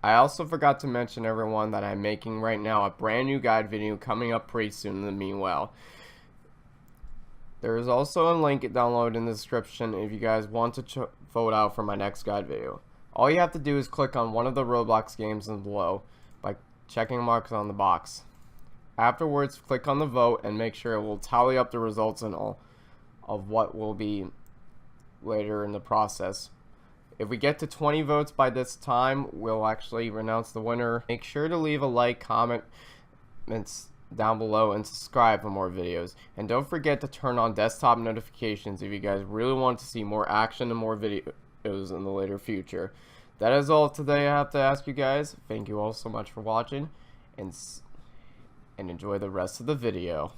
I also forgot to mention, everyone, that I'm making right now a brand new guide video coming up pretty soon in the meanwhile. There is also a link downloaded in the description if you guys want to vote out for my next guide video. All you have to do is click on one of the Roblox games in below by checking marks on the box. Afterwards, click on the vote and make sure it will tally up the results and all of what will be later in the process. If we get to 20 votes by this time, we'll actually announce the winner. Make sure to leave a like, comment, down below, and subscribe for more videos. And don't forget to turn on desktop notifications if you guys really want to see more action and more videos in the later future. That is all today I have to ask you guys. Thank you all so much for watching, and enjoy the rest of the video.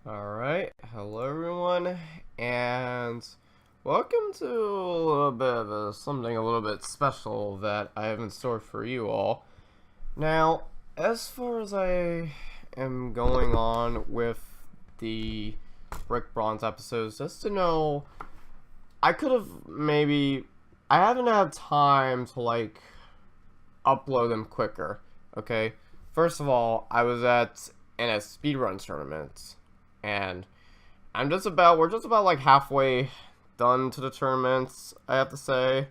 Alright, hello everyone, and welcome to a little bit of something a little bit special that I have in store for you all. Now, as far as I am going on with the Brick Bronze episodes, just to know, I could have I haven't had time to like upload them quicker, okay? First of all, I was in a speedrun tournament, and we're just about like halfway done to the tournaments, I have to say,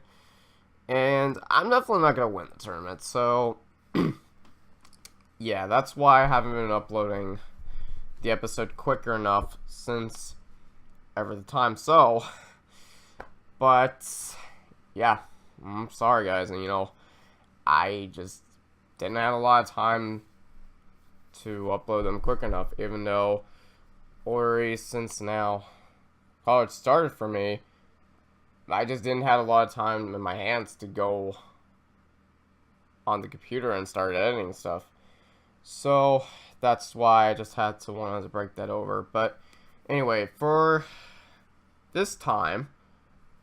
and I'm definitely not gonna win the tournament, so yeah, that's why I haven't been uploading the episode quicker enough since ever the time. So, but yeah, I'm sorry guys, and I just didn't have a lot of time to upload them quick enough, even though already since now college started for me, I just didn't have a lot of time in my hands to go on the computer and start editing stuff. So that's why I just wanted to break that over. But anyway, for this time,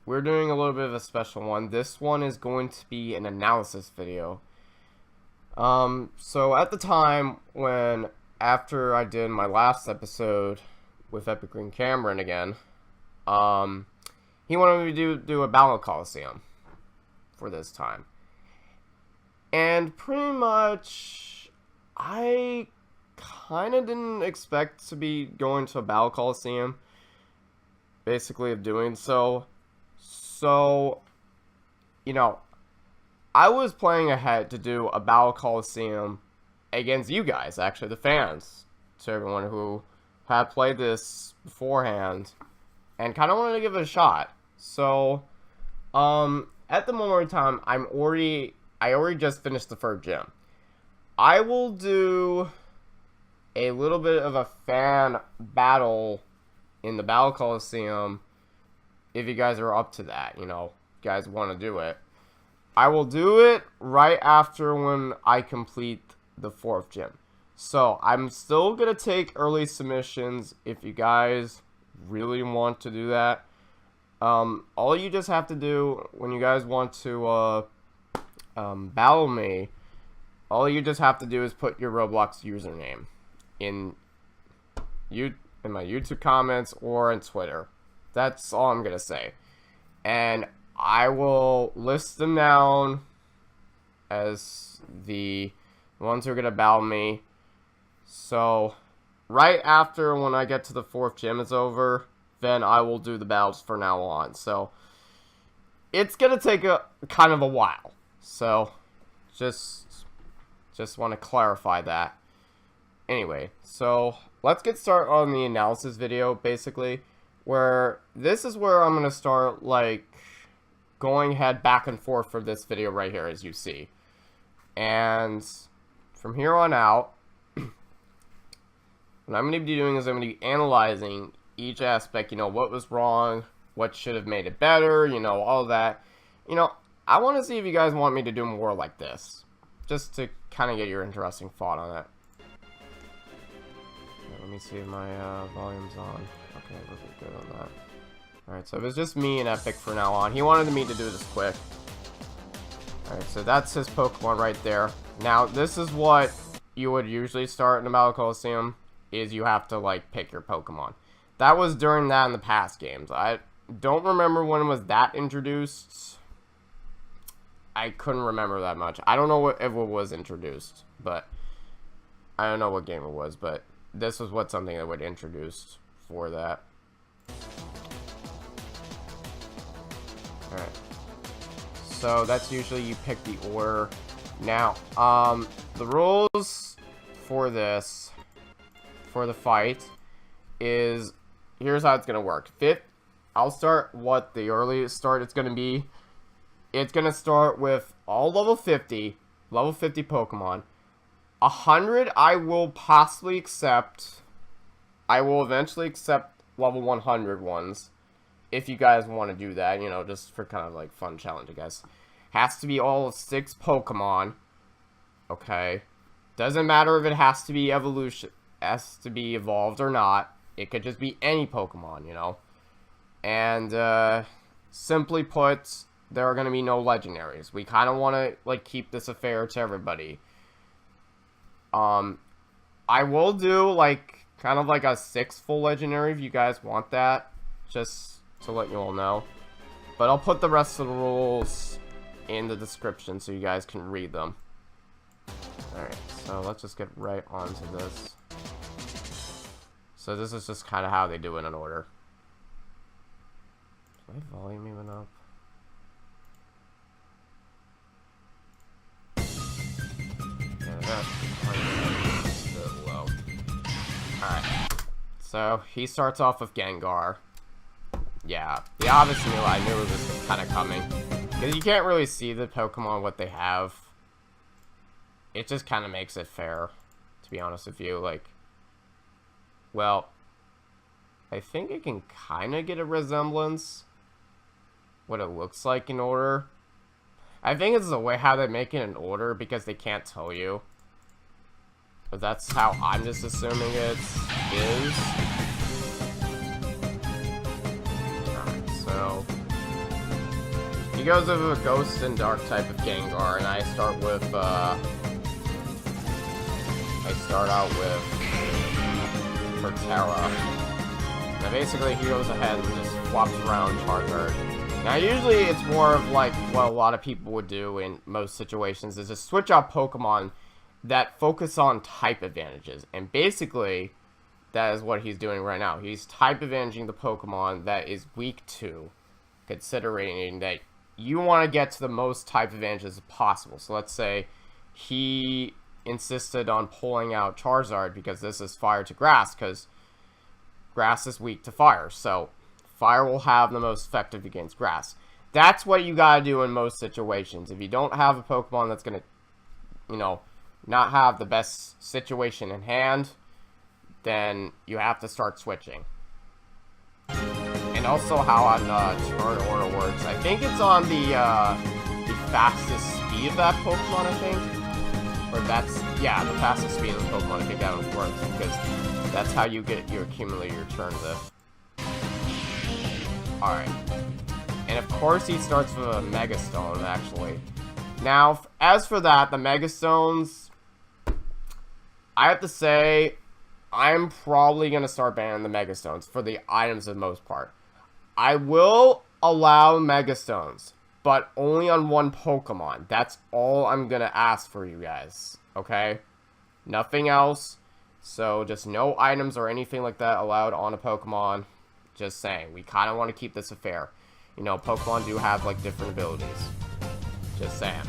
we're doing a little bit of a special one. This one is going to be an analysis video. So at the time after I did my last episode with EpicGreenCambren again, he wanted me to do a battle Coliseum for this time. And pretty much, I kind of didn't expect to be going to a battle Coliseum, basically, of doing so. So, I was planning ahead to do a battle Coliseum against you guys, actually, the fans, to everyone who had played this beforehand, and kind of wanted to give it a shot. So, at the moment in time, I already just finished the first gym. I will do a little bit of a fan battle in the battle Coliseum if you guys are up to that, you guys want to do it. I will do it right after when I complete the 4th gym. So, I'm still going to take early submissions if you guys really want to do that. All you just have to do when you guys want to battle me, all you just have to do is put your Roblox username in my YouTube comments or in Twitter. That's all I'm going to say. And I will list them down as the ones who are going to battle me. So, right after when I get to the 4th gym is over, then I will do the battles from now on. So, it's going to take a kind of a while. So, just want to clarify that. Anyway, so let's get started on the analysis video, basically, where this is where I'm going to start, like, going ahead back and forth for this video right here, as you see. And from here on out, what I'm going to be doing is I'm going to be analyzing each aspect, what was wrong, what should have made it better, all that. I want to see if you guys want me to do more like this, just to kind of get your interesting thought on it. Okay, let me see if my volume's on. Okay, we're good on that. Alright, so if it's just me and Epic for now on. He wanted me to do this quick. Alright, so that's his Pokemon right there. Now, this is what you would usually start in the Battle Coliseum is you have to, like, pick your Pokemon. That was during that in the past games. I don't remember when was that introduced. I couldn't remember that much. I don't know if it was introduced, but I don't know what game it was, but this was something that would introduced for that. Alright. So that's usually you pick the order. Now, the rules for this, for the fight, is, here's how it's going to work. I'll start what the earliest start it's going to be. It's going to start with all level 50 Pokemon. 100 I will possibly accept. I will eventually accept level 100 ones. If you guys want to do that, you know, just for kind of like fun challenge, I guess. Has to be all 6 Pokemon. Okay. Doesn't matter if it has to be evolved or not. It could just be any Pokemon, you know. And simply put, there are going to be no legendaries. We kind of want to like keep this fair to everybody. I will do like kind of like a 6 full legendary if you guys want that, just to let you all know. But I'll put the rest of the rules in the description so you guys can read them. Alright, so let's just get right onto this. So this is just kind of how they do it in order. Is my volume even up? Yeah, that's a bit low. Alright, so he starts off with Gengar. Yeah, obviously I knew this was kind of coming. Because you can't really see the Pokemon, what they have. It just kind of makes it fair, to be honest with you. Like, well, I think it can kind of get a resemblance. What it looks like in order. I think it's the way how they make it in order because they can't tell you. But that's how I'm just assuming it is. Alright, so he goes with a Ghost and Dark type of Gengar, and I start out with Fertera. Now basically he goes ahead and just swaps around Charizard. Now usually it's more of like what a lot of people would do in most situations is just switch out Pokemon that focus on type advantages. And basically that is what he's doing right now. He's type advantaging the Pokemon that is weak to, considering that you want to get to the most type advantages possible. So let's say he insisted on pulling out Charizard because this is fire to grass, because grass is weak to fire. So fire will have the most effective against grass. That's what you gotta do in most situations. If you don't have a Pokemon that's gonna, you know, not have the best situation in hand, then you have to start switching. And also how on turn order works. I think it's on the fastest speed of that Pokemon, I think. Or that's, yeah, the fastest speed of the Pokemon. I think that one works because that's how you accumulate your turn lift. Alright. And of course he starts with a Mega Stone, actually. Now, as for that, the Mega Stones, I have to say, I'm probably going to start banning the Mega Stones for the items for the most part. I will allow Mega Stones, but only on one Pokemon. That's all I'm going to ask for you guys, okay? Nothing else. So, just no items or anything like that allowed on a Pokemon. Just saying. We kind of want to keep this fair. You know, Pokemon do have, like, different abilities. Just saying.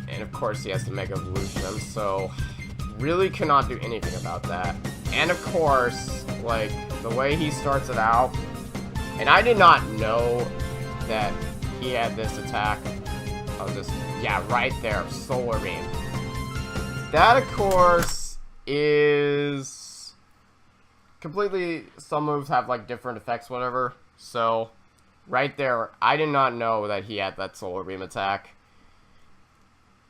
And, of course, he has the Mega Evolution, so really cannot do anything about that. And, of course, like, the way he starts it out, and I did not know that he had this attack. I was just, yeah, right there, Solar Beam. That, of course, is completely, some moves have, like, different effects, whatever. So, right there, I did not know that he had that Solar Beam attack.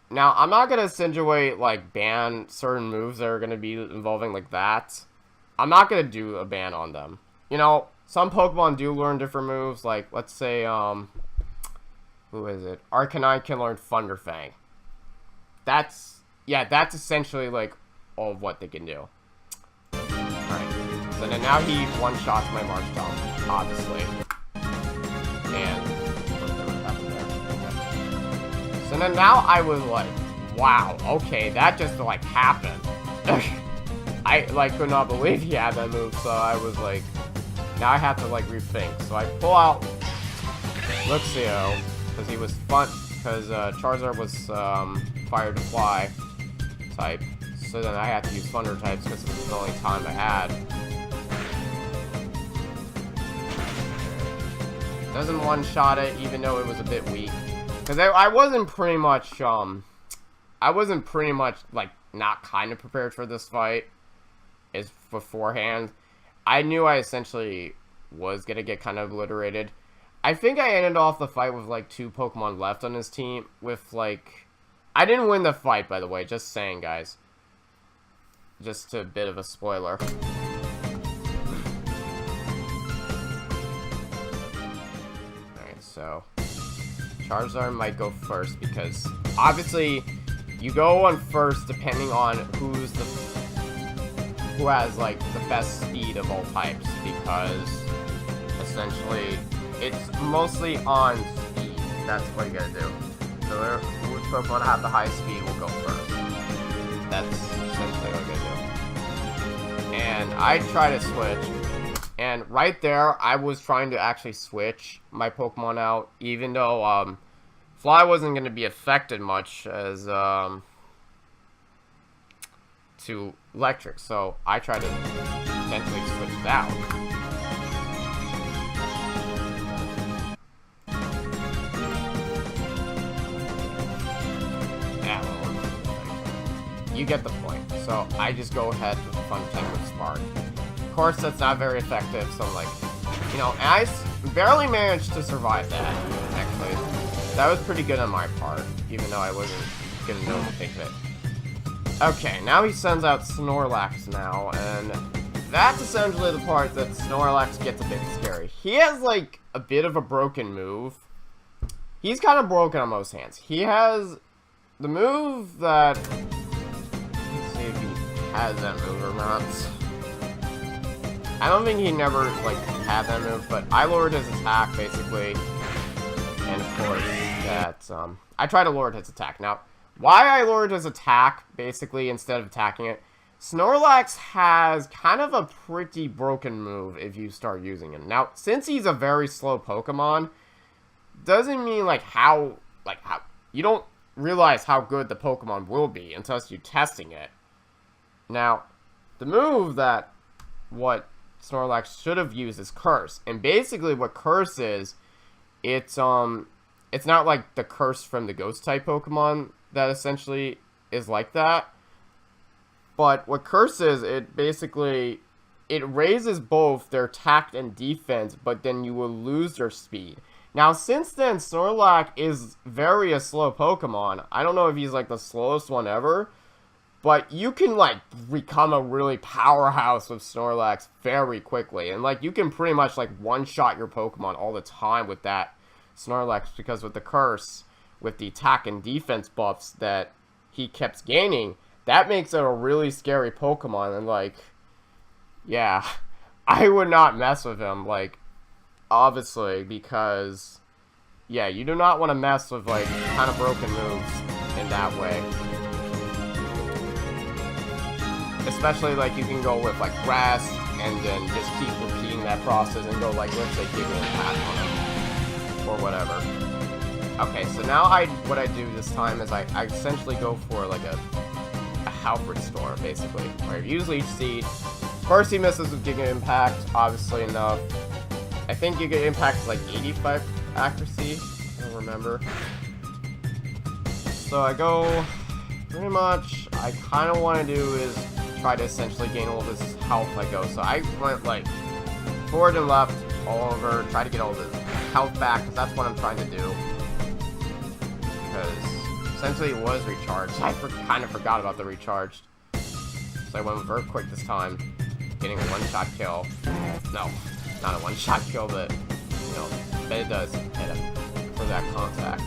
Now, I'm not going to insinuate, like, ban certain moves that are going to be involving like that. I'm not going to do a ban on them. You know, some Pokemon do learn different moves. Like, let's say, Who is it? Arcanine can learn Thunder Fang. That's essentially, like, all of what they can do. Alright. So then now he one-shots my Marshtomp, obviously. And... whatever happened there. Okay. So then now I was like, wow, okay, that just, like, happened. I, like, could not believe he had that move, so I was like, now I have to, like, rethink. So I pull out Luxio, because he was fun, because Charizard was Fire to Fly type, so then I had to use Thunder types because it was the only time I had. Doesn't one-shot it, even though it was a bit weak, because I wasn't pretty much, like, not kind of prepared for this fight is beforehand. I knew I essentially was gonna get kind of obliterated. I think I ended off the fight with, like, 2 Pokemon left on his team with, like... I didn't win the fight, by the way, just saying, guys. Just a bit of a spoiler. Alright, so... Charizard might go first, because, obviously, you go on first depending on who has, like, the best speed of all types, because, essentially... it's mostly on speed. That's what you gotta do. So which Pokemon have the highest speed will go first. That's essentially what I gotta do. And I try to switch. And right there, I was trying to actually switch my Pokemon out, even though Fly wasn't gonna be affected much as to Electric. So I tried to potentially switch it out. You get the point. So I just go ahead with the Fun Tank with Spark. Of course, that's not very effective, so I'm like, you know, and I barely managed to survive that, actually. That was pretty good on my part, even though I wasn't gonna know to take it. Okay, now he sends out Snorlax now, and that's essentially the part that Snorlax gets a bit scary. He has, like, a bit of a broken move. He's kind of broken on most hands. He has the move that... if he has that move or not. I don't think he never, like, had that move, but I lowered his attack, basically. And, of course, that, I tried to lower his attack. Now, why I lowered his attack, basically, instead of attacking it, Snorlax has kind of a pretty broken move if you start using him. Now, since he's a very slow Pokemon, doesn't mean, how, you don't realize how good the Pokemon will be until you're testing it. Now, the move that what Snorlax should have used is Curse. And basically what Curse is, it's not like the Curse from the Ghost-type Pokemon that essentially is like that. But what Curse is, it raises both their attack and defense, but then you will lose their speed. Now, since then, Snorlax is a slow Pokemon. I don't know if he's, like, the slowest one ever. But you can, like, become a really powerhouse with Snorlax very quickly. And, like, you can pretty much, like, one-shot your Pokemon all the time with that Snorlax. Because with the Curse, with the attack and defense buffs that he keeps gaining, that makes it a really scary Pokemon. And, like, yeah, I would not mess with him, like, obviously. Because, yeah, you do not want to mess with, like, kind of broken moves in that way. Especially, like, you can go with, like, Rest, and then just keep repeating that process and go, like, let's say, Giga Impact on him. Or whatever. Okay, so now what I do this time is I essentially go for, like, a Halford Storm, basically. Where I use Leech Seed. First he misses with Giga Impact, obviously enough. I think Giga Impact is, like, 85 accuracy. I don't remember. So I go... pretty much, I kind of want to do is try to essentially gain all this health I go. So I went, like, forward and left all over, try to get all this health back, because that's what I'm trying to do. Because essentially it was recharged. I kind of forgot about the recharged. So I went very quick this time, getting a one-shot kill. No, not a one-shot kill, but, you know, but it does hit him for that contact.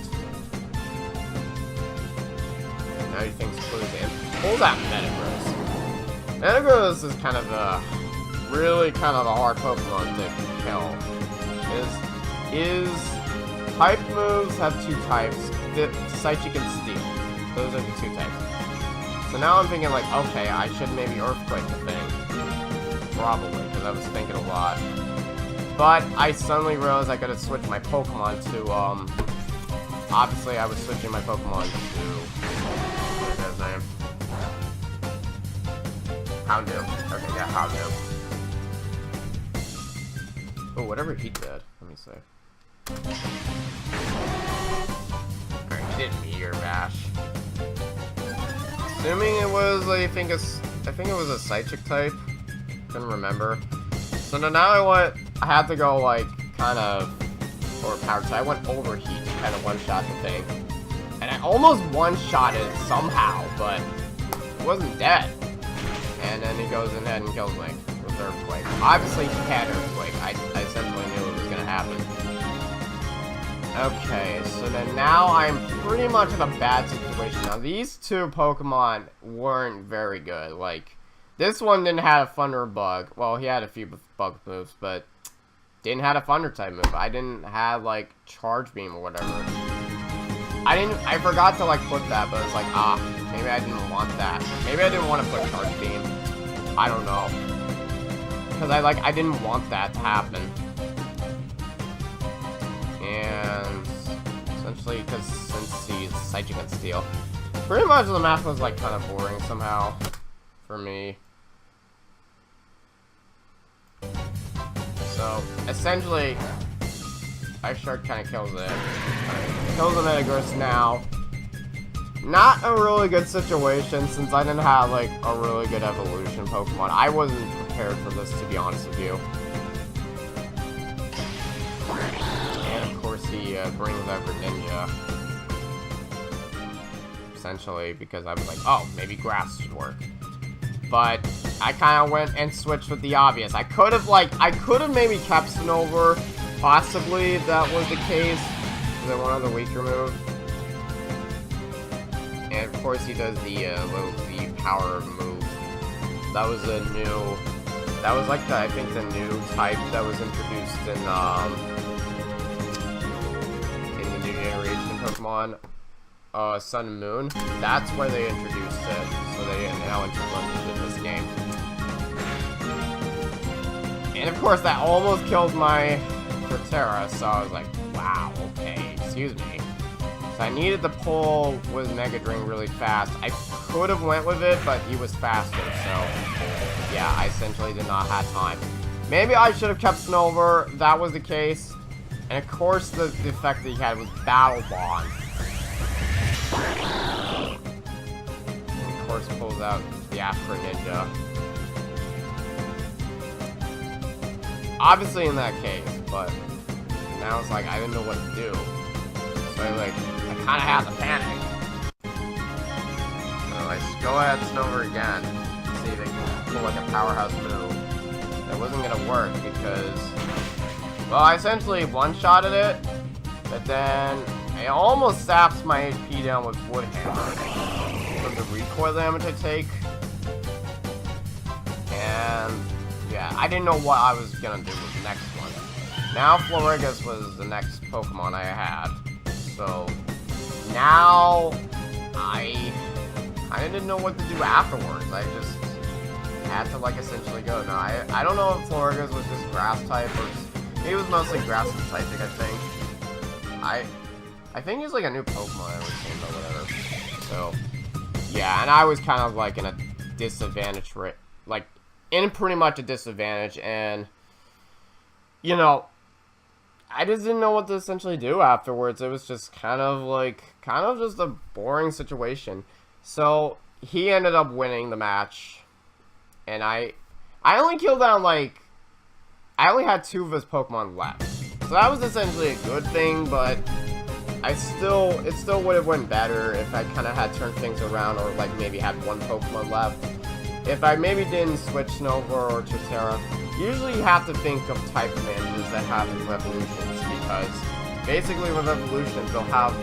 And now he thinks clues in. Pulls out Metagross. Metagross is kind of a really kind of a hard Pokemon to kill. His type moves have two types, Psychic and Steel. Those are the two types. So now I'm thinking like, okay, I should maybe Earthquake the thing. Probably, because I was thinking a lot. But I suddenly realized I could have switched my Pokemon to, obviously I was switching my Pokemon to, what is his name? Houndoom. Okay, yeah, Houndoom. Oh, whatever he did. Let me see. Alright, he did Meteor Bash. Assuming it was, I think it was a Psychic type. Couldn't remember. So now I had to go, like, kind of overpowered. So I went Overheat to kind of one-shot the thing. And I almost one-shot it somehow, but it wasn't dead. And then he goes in ahead and kills me with Earthquake. Obviously, he had Earthquake. I essentially knew it was going to happen. Okay, so then now I'm pretty much in a bad situation. Now, these two Pokemon weren't very good. Like, this one didn't have a Thunder Bug. Well, he had a few bug moves, but didn't have a Thunder type move. I didn't have, like, Charge Beam or whatever. I forgot to, like, put that, but it's like, maybe I didn't want that. Maybe I didn't want to put Charge Beam. I don't know. Because I didn't want that to happen. And essentially, because since he's Psychic and Steel, pretty much the map was, like, kind of boring somehow for me. So, essentially, Ice Shark kind of kills it. Kills the Metagross now. Not a really good situation, since I didn't have, like, a really good evolution Pokemon. I wasn't prepared for this, to be honest with you. And, of course, he brings out Greninja. Essentially, because I was like, oh, maybe Grass should work. But I kind of went and switched with the obvious. I could have maybe kept Snover, possibly, if that was the case. Is it one of the weaker moves? And of course he does the power move. That was a new, I think the new type that was introduced in the new generation Pokemon. Sun and Moon, that's where they introduced it, so they now implemented it in this game. And of course, that almost killed my Torterra, so I was like, wow, okay, excuse me. So I needed to pull with Mega Drain really fast. I could have went with it, but he was faster, so yeah, I essentially did not have time. Maybe I should have kept Snover, if that was the case. And of course, the effect that he had was Battle Bond. And of course, pulls out the Afro Ninja. Obviously in that case, but now it's like I didn't know what to do. So I kind of had to panic. So I go ahead and Snover again. See if they can pull like a powerhouse move. That wasn't gonna work because, well, I essentially one-shotted it, but then it almost saps my HP down with Wood Hammer from the recoil damage I take. And yeah, I didn't know what I was gonna do with the next one. Now Florigus was the next Pokemon I had. So now I kinda didn't know what to do afterwards. I just had to like essentially go. Now I don't know if Florigus was just grass type or he was mostly grass and psychic, I think. I think he's like a new Pokemon I've ever seen, but whatever. So, yeah, and I was kind of like in a disadvantage, like, in pretty much a disadvantage, and, you know, I just didn't know what to essentially do afterwards. It was just kind of just a boring situation. So, he ended up winning the match, and I only killed down, like, I only had 2 of his Pokemon left. So that was essentially a good thing, but it still would have went better if I kind of had turned things around or like maybe had 1 Pokemon left. If I maybe didn't switch Snover or Torterra, usually you have to think of type advantages that have new evolutions because basically with evolutions, they'll have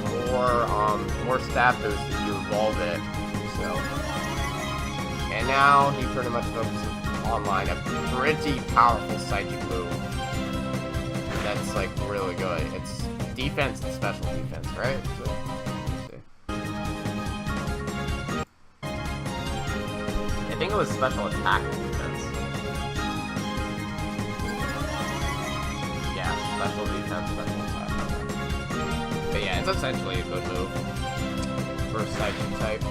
more stat boosts if you evolve it. So, and now he pretty much focuses online a pretty powerful psychic move. That's like really good. It's defense and special defense, right? So, I think it was special attack and defense. Yeah, special defense, special attack. But yeah, it's essentially a good move for psychic type.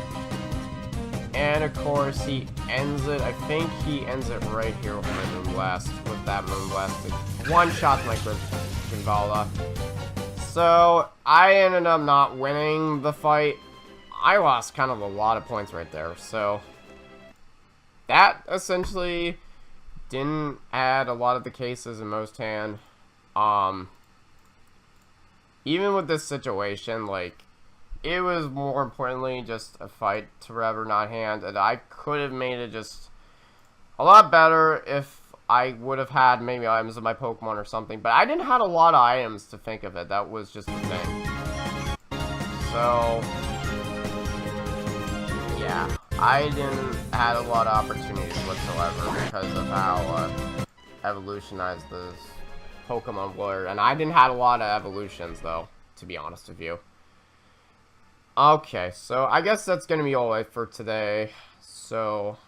And of course, he ends it. I think he ends it right here with my Moonblast. With that Moonblast, one shot like Ginvala. So I ended up not winning the fight. I lost kind of a lot of points right there. So that essentially didn't add a lot of the cases in most hand. Even with this situation, like, it was more importantly just a fight to rather not hand, and I could have made it just a lot better if I would have had maybe items of my Pokemon or something, but I didn't have a lot of items to think of it. That was just the thing. So yeah, I didn't have a lot of opportunities whatsoever because of how evolutionized this Pokemon were, and I didn't have a lot of evolutions though, to be honest with you. Okay, so I guess that's gonna be all for today. So,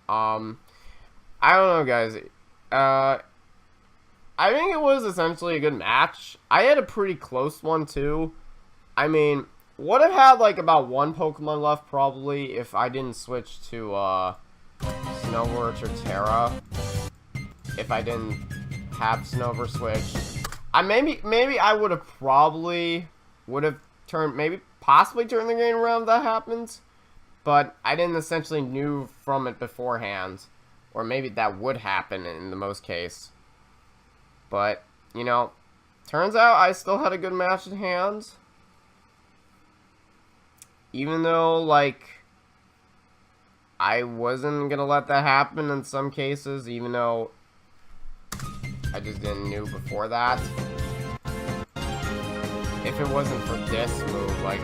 I don't know, guys. I think it was essentially a good match. I had a pretty close one too. I mean, would have had like about one Pokemon left probably if I didn't switch to Snover or Terra. If I didn't have Snover switch, maybe I would have probably possibly turn the game around if that happens, but I didn't essentially knew from it beforehand, or maybe that would happen in the most case. But you know, turns out I still had a good match in hand, even though like I wasn't gonna let that happen in some cases, even though I just didn't knew before that. If it wasn't for this move, like,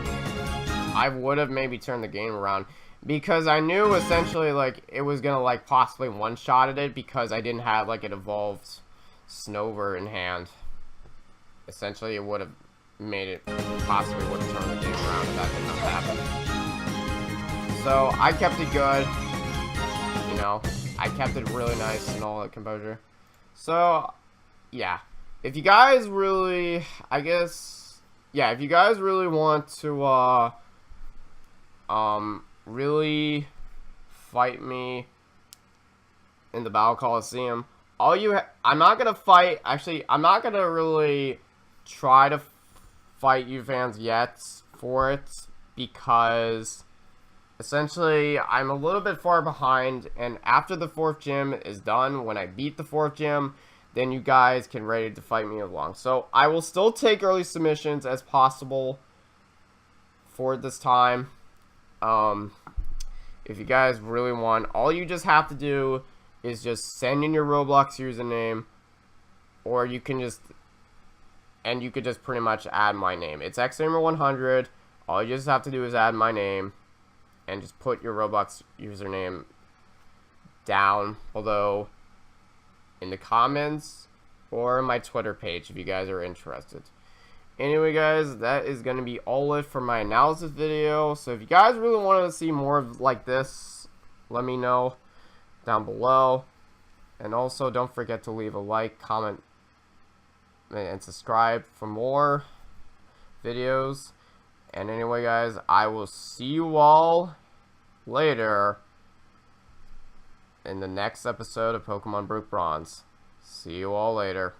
I would have maybe turned the game around. Because I knew, essentially, like, it was gonna, like, possibly one-shotted it because I didn't have, like, an evolved Snover in hand. Essentially, it would have made it, possibly would have turned the game around if that did not happen. So, I kept it good. You know, I kept it really nice and all that composure. So, yeah. If you guys really, I guess... yeah, if you guys really want to, really fight me in the Battle Coliseum, I'm not gonna fight, actually, I'm not gonna really try to fight you fans yet for it, because, essentially, I'm a little bit far behind, and after the 4th gym is done, when I beat the 4th gym, then you guys can ready to fight me along. So I will still take early submissions as possible for this time. If you guys really want, all you just have to do is just send in your Roblox username, or you can just, and you could just pretty much add my name. It's xgamer100. All you just have to do is add my name, and just put your Roblox username down below in the comments or my Twitter page if you guys are interested. Anyway, guys, that is going to be all it for my analysis video. So if you guys really wanted to see more of like this, let me know down below. And also, don't forget to leave a like, comment, and subscribe for more videos. And anyway, guys, I will see you all later in the next episode of Pokemon Brook Bronze. See you all later.